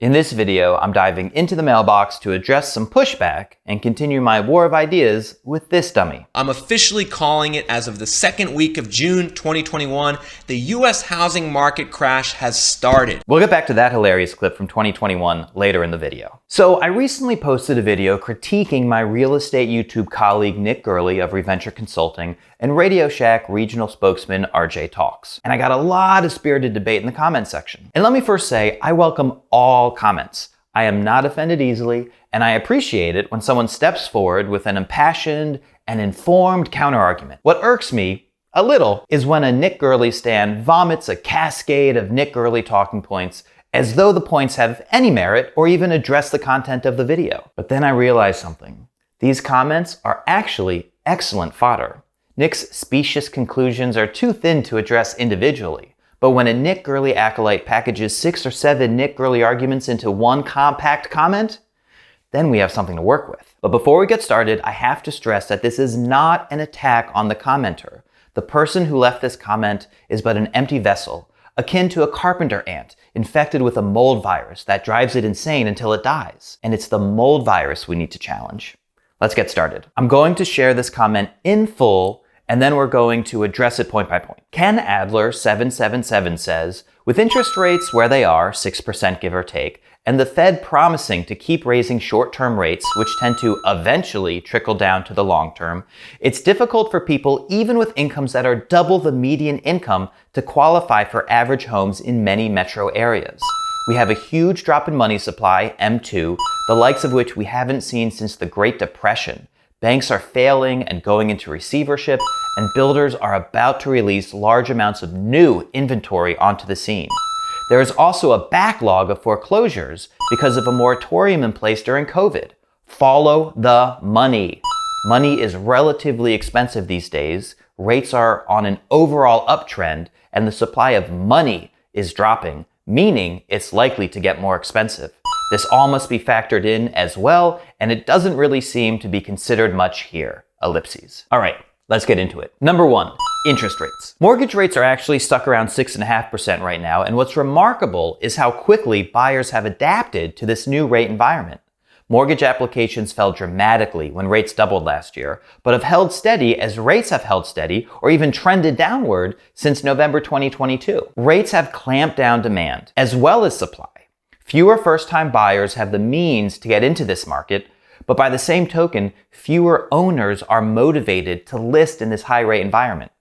In this video, I'm diving into the mailbox to address some pushback and continue my war of ideas with this dummy. I'm officially calling it as of the second week of June 2021. The US housing market crash has started. We'll get back to that hilarious clip from 2021 later in the video. So I recently posted a video critiquing my real estate YouTube colleague Nick Gerli of Reventure Consulting and Radio Shack regional spokesman RJ Talks. And I got a lot of spirited debate in the comment section. And let me first say, I welcome all comments. I am not offended easily, and I appreciate it when someone steps forward with an impassioned and informed counterargument. What irks me a little is when a Nick Gerli stan vomits a cascade of Nick Gerli talking points as though the points have any merit or even address the content of the video. But then I realize something. These comments are actually excellent fodder. Nick's specious conclusions are too thin to address individually. But when a Nick Gerli acolyte packages 6 or 7 Nick Gerli arguments into one compact comment, then we have something to work with. But before we get started, I have to stress that this is not an attack on the commenter. The person who left this comment is but an empty vessel, akin to a carpenter ant infected with a mold virus that drives it insane until it dies. And it's the mold virus we need to challenge. Let's get started. I'm going to share this comment in full, and then we're going to address it point by point. Ken Adler 777 says, with interest rates where they are, 6% give or take, and the Fed promising to keep raising short-term rates, which tend to eventually trickle down to the long term, it's difficult for people even with incomes that are double the median income to qualify for average homes in many metro areas. We have a huge drop in money supply, M2, the likes of which we haven't seen since the Great Depression. Banks are failing and going into receivership, and builders are about to release large amounts of new inventory onto the scene. There is also a backlog of foreclosures because of a moratorium in place during COVID. Follow the money. Money is relatively expensive these days, rates are on an overall uptrend, and the supply of money is dropping, meaning it's likely to get more expensive. This all must be factored in as well, and it doesn't really seem to be considered much here. Ellipses. All right, let's get into it. Number 1, interest rates. Mortgage rates are actually stuck around 6.5% right now, and what's remarkable is how quickly buyers have adapted to this new rate environment. Mortgage applications fell dramatically when rates doubled last year, but have held steady as rates have held steady or even trended downward since November 2022. Rates have clamped down demand as well as supply. Fewer first-time buyers have the means to get into this market, but by the same token, fewer owners are motivated to list in this high-rate environment.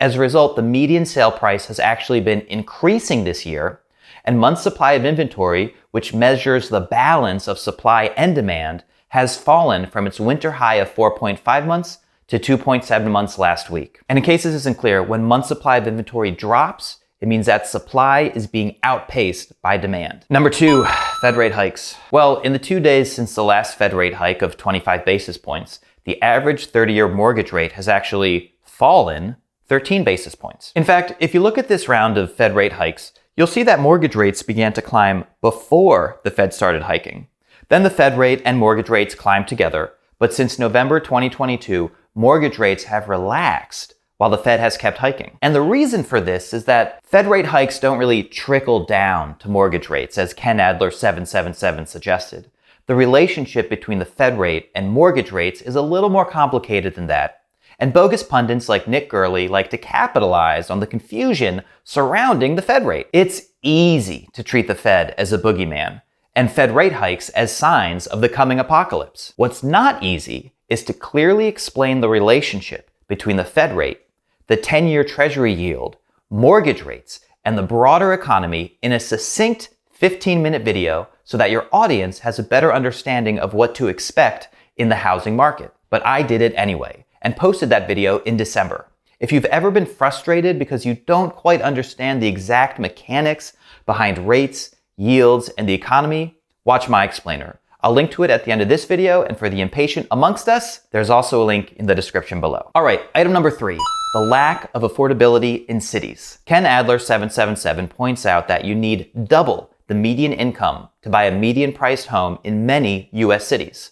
As a result, the median sale price has actually been increasing this year, and month's supply of inventory, which measures the balance of supply and demand, has fallen from its winter high of 4.5 months to 2.7 months last week. And in case this isn't clear, when month's supply of inventory drops, it means that supply is being outpaced by demand. Number 2, Fed rate hikes. Well, in the 2 days since the last Fed rate hike of 25 basis points, the average 30-year mortgage rate has actually fallen 13 basis points. In fact, if you look at this round of Fed rate hikes, you'll see that mortgage rates began to climb before the Fed started hiking. Then the Fed rate and mortgage rates climbed together, but since November 2022, mortgage rates have relaxed while the Fed has kept hiking. And the reason for this is that Fed rate hikes don't really trickle down to mortgage rates, as Ken Adler 777 suggested. The relationship between the Fed rate and mortgage rates is a little more complicated than that. And bogus pundits like Nick Gerli like to capitalize on the confusion surrounding the Fed rate. It's easy to treat the Fed as a boogeyman and Fed rate hikes as signs of the coming apocalypse. What's not easy is to clearly explain the relationship between the Fed rate, the 10-year Treasury yield, mortgage rates, and the broader economy in a succinct 15-minute video so that your audience has a better understanding of what to expect in the housing market. But I did it anyway and posted that video in December. If you've ever been frustrated because you don't quite understand the exact mechanics behind rates, yields, and the economy, watch my explainer. I'll link to it at the end of this video, and for the impatient amongst us, there's also a link in the description below. All right, item number 3, the lack of affordability in cities. Ken Adler 777 points out that you need double the median income to buy a median-priced home in many US cities.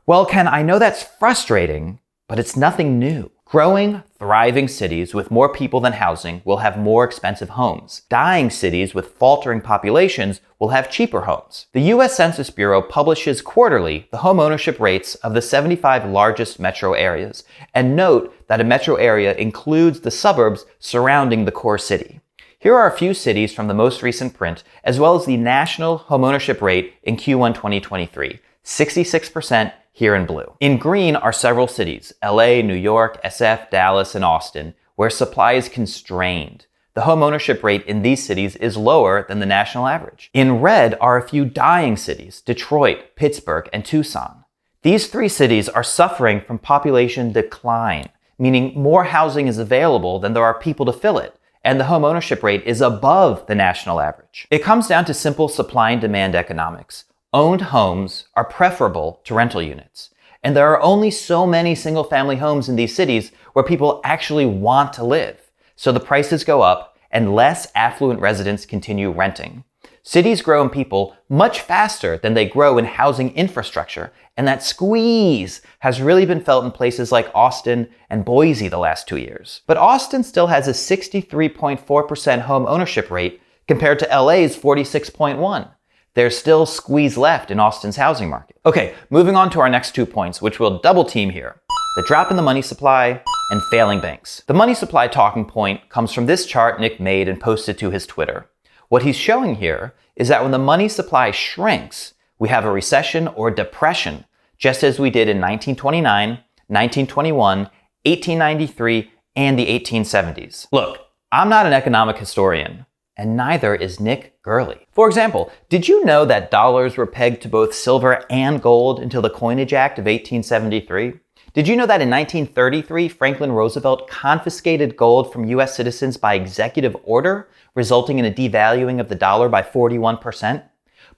Well, Ken, I know that's frustrating, but it's nothing new. Growing, thriving cities with more people than housing will have more expensive homes. Dying cities with faltering populations will have cheaper homes. The U.S. Census Bureau publishes quarterly the home ownership rates of the 75 largest metro areas, and note that a metro area includes the suburbs surrounding the core city. Here are a few cities from the most recent print, as well as the national homeownership rate in Q1 2023, 66% here in blue. In green are several cities, LA, New York, SF, Dallas, and Austin, where supply is constrained. The homeownership rate in these cities is lower than the national average. In red are a few dying cities, Detroit, Pittsburgh, and Tucson. These three cities are suffering from population decline, meaning more housing is available than there are people to fill it, and the homeownership rate is above the national average. It comes down to simple supply and demand economics. Owned homes are preferable to rental units, and there are only so many single-family homes in these cities where people actually want to live, so the prices go up and less affluent residents continue renting. Cities grow in people much faster than they grow in housing infrastructure, and that squeeze has really been felt in places like Austin and Boise the last 2 years. But Austin still has a 63.4% home ownership rate compared to LA's 46.1%. There's still squeeze left in Austin's housing market. Okay, moving on to our next 2 points, which we'll double team here. The drop in the money supply and failing banks. The money supply talking point comes from this chart Nick made and posted to his Twitter. What he's showing here is that when the money supply shrinks, we have a recession or depression, just as we did in 1929, 1921, 1893, and the 1870s. Look, I'm not an economic historian, and neither is Nick Gerli. For example, did you know that dollars were pegged to both silver and gold until the Coinage Act of 1873? Did you know that in 1933, Franklin Roosevelt confiscated gold from US citizens by executive order, resulting in a devaluing of the dollar by 41%?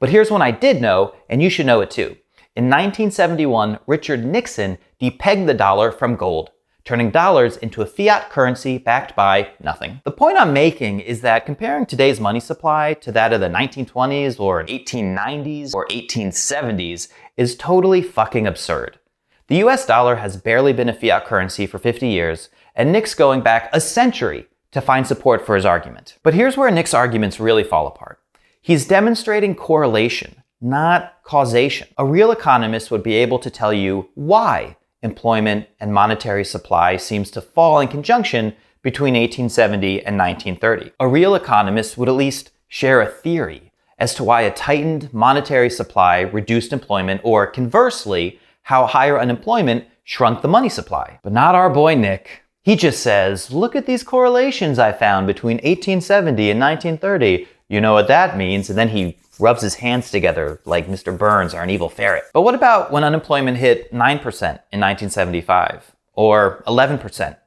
But here's one I did know, and you should know it too. In 1971, Richard Nixon depegged the dollar from gold, turning dollars into a fiat currency backed by nothing. The point I'm making is that comparing today's money supply to that of the 1920s or 1890s or 1870s is totally fucking absurd. The US dollar has barely been a fiat currency for 50 years, and Nick's going back a century to find support for his argument. But here's where Nick's arguments really fall apart. He's demonstrating correlation, not causation. A real economist would be able to tell you why employment and monetary supply seems to fall in conjunction between 1870 and 1930. A real economist would at least share a theory as to why a tightened monetary supply reduced employment, or conversely, how higher unemployment shrunk the money supply. But not our boy Nick. He just says, look at these correlations I found between 1870 and 1930. You know what that means, and then he rubs his hands together like Mr. Burns or an evil ferret. But what about when unemployment hit 9% in 1975? Or 11%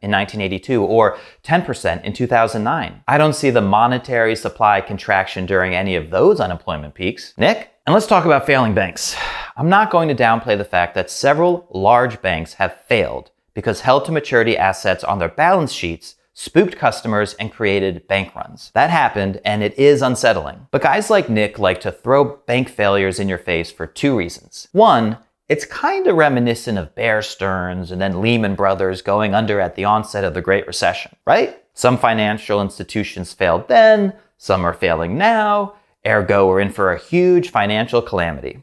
in 1982? Or 10% in 2009? I don't see the monetary supply contraction during any of those unemployment peaks. Nick? And let's talk about failing banks. I'm not going to downplay the fact that several large banks have failed because held-to-maturity assets on their balance sheets spooked customers and created bank runs. That happened, and it is unsettling. But guys like Nick like to throw bank failures in your face for 2 reasons. One, it's kind of reminiscent of Bear Stearns and then Lehman Brothers going under at the onset of the Great Recession, right? Some financial institutions failed then, some are failing now, ergo we're in for a huge financial calamity.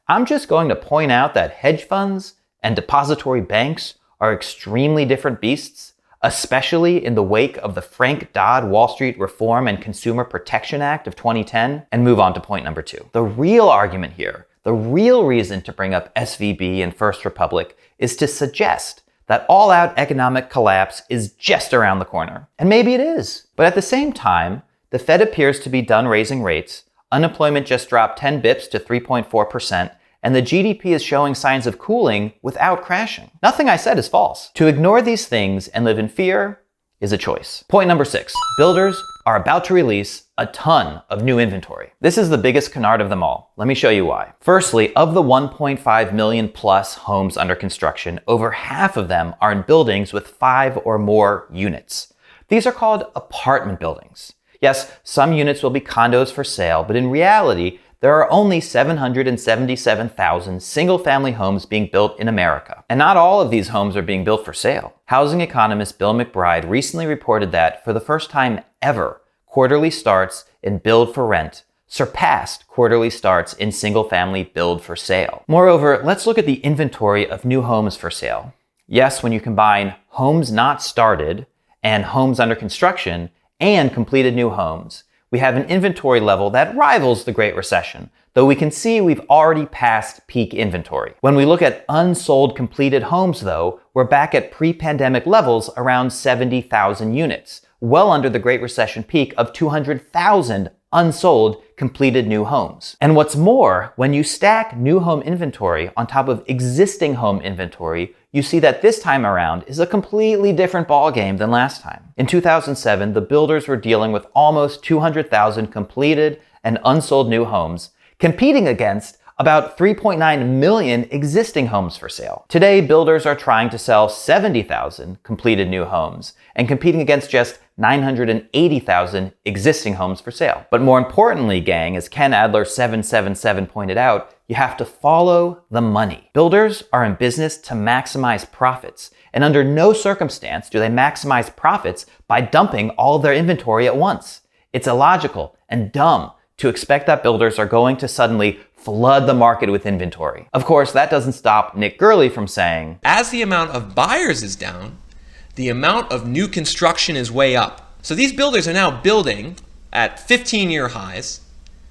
I'm just going to point out that hedge funds and depository banks are extremely different beasts, especially in the wake of the Frank Dodd Wall Street Reform and Consumer Protection Act of 2010, and move on to point number 2. The real argument here, the real reason to bring up SVB and First Republic, is to suggest that all-out economic collapse is just around the corner. And maybe it is. But at the same time, the Fed appears to be done raising rates, unemployment just dropped 10 bips to 3.4%, and the GDP is showing signs of cooling without crashing. Nothing I said is false. To ignore these things and live in fear is a choice. Point number 6, builders are about to release a ton of new inventory. This is the biggest canard of them all. Let me show you why. Firstly, of the 1.5 million plus homes under construction, over half of them are in buildings with 5 or more units. These are called apartment buildings. Yes, some units will be condos for sale, but in reality, there are only 777,000 single-family homes being built in America. And not all of these homes are being built for sale. Housing economist Bill McBride recently reported that, for the first time ever, quarterly starts in build for rent surpassed quarterly starts in single-family build for sale. Moreover, let's look at the inventory of new homes for sale. Yes, when you combine homes not started and homes under construction and completed new homes, we have an inventory level that rivals the Great Recession, though we can see we've already passed peak inventory. When we look at unsold completed homes, though, we're back at pre-pandemic levels around 70,000 units, well under the Great Recession peak of 200,000 unsold completed new homes. And what's more, when you stack new home inventory on top of existing home inventory, you see that this time around is a completely different ballgame than last time. In 2007, the builders were dealing with almost 200,000 completed and unsold new homes, competing against about 3.9 million existing homes for sale. Today, builders are trying to sell 70,000 completed new homes and competing against just 980,000 existing homes for sale. But more importantly, gang, as Ken Adler 777 pointed out, you have to follow the money. Builders are in business to maximize profits, and under no circumstance do they maximize profits by dumping all of their inventory at once. It's illogical and dumb to expect that builders are going to suddenly flood the market with inventory. Of course, that doesn't stop Nick Gerli from saying, as the amount of buyers is down, the amount of new construction is way up. So these builders are now building at 15-year highs,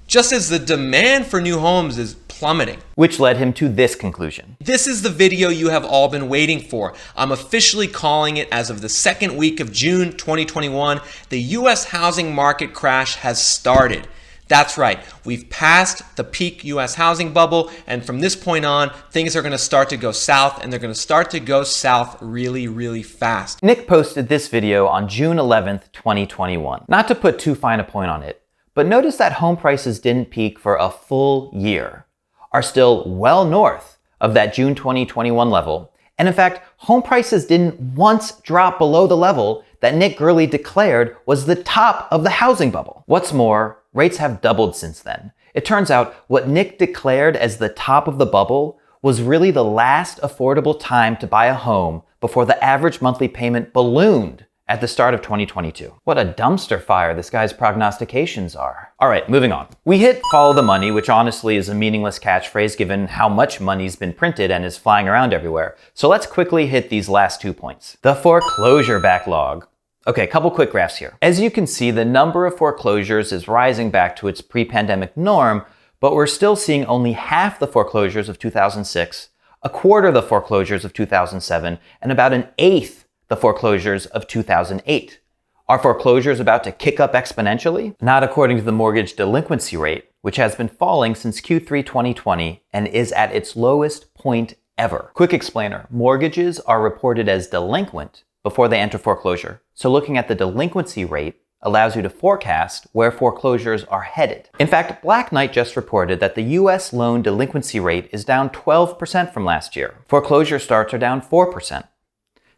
just as the demand for new homes is plummeting. Which led him to this conclusion. This is the video you have all been waiting for. I'm officially calling it as of the second week of June 2021. The US housing market crash has started. That's right, we've passed the peak US housing bubble, and from this point on, things are gonna start to go south, and they're gonna start to go south really, really fast. Nick posted this video on June 11th, 2021. Not to put too fine a point on it, but notice that home prices didn't peak for a full year, are still well north of that June 2021 level, and in fact, home prices didn't once drop below the level that Nick Gerli declared was the top of the housing bubble. What's more, rates have doubled since then. It turns out what Nick declared as the top of the bubble was really the last affordable time to buy a home before the average monthly payment ballooned at the start of 2022. What a dumpster fire this guy's prognostications are. All right, moving on. We hit follow the money, which honestly is a meaningless catchphrase given how much money's been printed and is flying around everywhere. So let's quickly hit these last 2 points. The foreclosure backlog. Okay, a couple quick graphs here. As you can see, the number of foreclosures is rising back to its pre-pandemic norm, but we're still seeing only half the foreclosures of 2006, a quarter of the foreclosures of 2007, and about an eighth the foreclosures of 2008. Are foreclosures about to kick up exponentially? Not according to the mortgage delinquency rate, which has been falling since Q3 2020 and is at its lowest point ever. Quick explainer, mortgages are reported as delinquent before they enter foreclosure. So looking at the delinquency rate allows you to forecast where foreclosures are headed. In fact, Black Knight just reported that the US loan delinquency rate is down 12% from last year. Foreclosure starts are down 4%.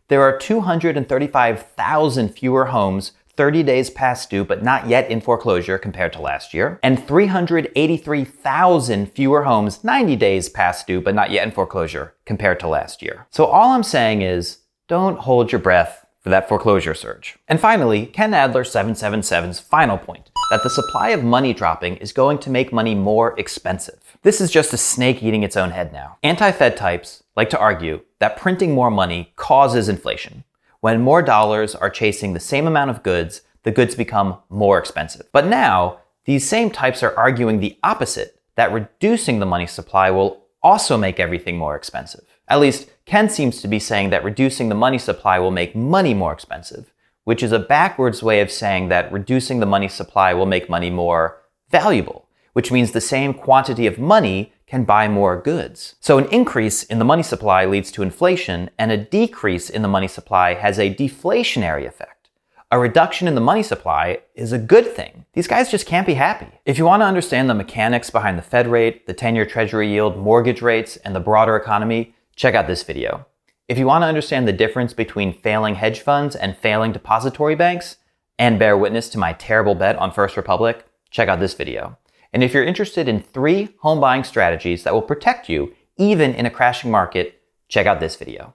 There are 235,000 fewer homes 30 days past due but not yet in foreclosure compared to last year, and 383,000 fewer homes 90 days past due but not yet in foreclosure compared to last year. So all I'm saying is, don't hold your breath for that foreclosure surge. And finally, Ken Adler 777's final point, that the supply of money dropping is going to make money more expensive. This is just a snake eating its own head now. Anti-Fed types like to argue that printing more money causes inflation. When more dollars are chasing the same amount of goods, the goods become more expensive. But now, these same types are arguing the opposite, that reducing the money supply will also make everything more expensive. At least, Ken seems to be saying that reducing the money supply will make money more expensive, which is a backwards way of saying that reducing the money supply will make money more valuable, which means the same quantity of money can buy more goods. So an increase in the money supply leads to inflation, and a decrease in the money supply has a deflationary effect. A reduction in the money supply is a good thing. These guys just can't be happy. If you want to understand the mechanics behind the Fed rate, the 10-year Treasury yield, mortgage rates, and the broader economy, check out this video. If you want to understand the difference between failing hedge funds and failing depository banks, and bear witness to my terrible bet on First Republic, check out this video. And if you're interested in 3 home buying strategies that will protect you even in a crashing market, check out this video.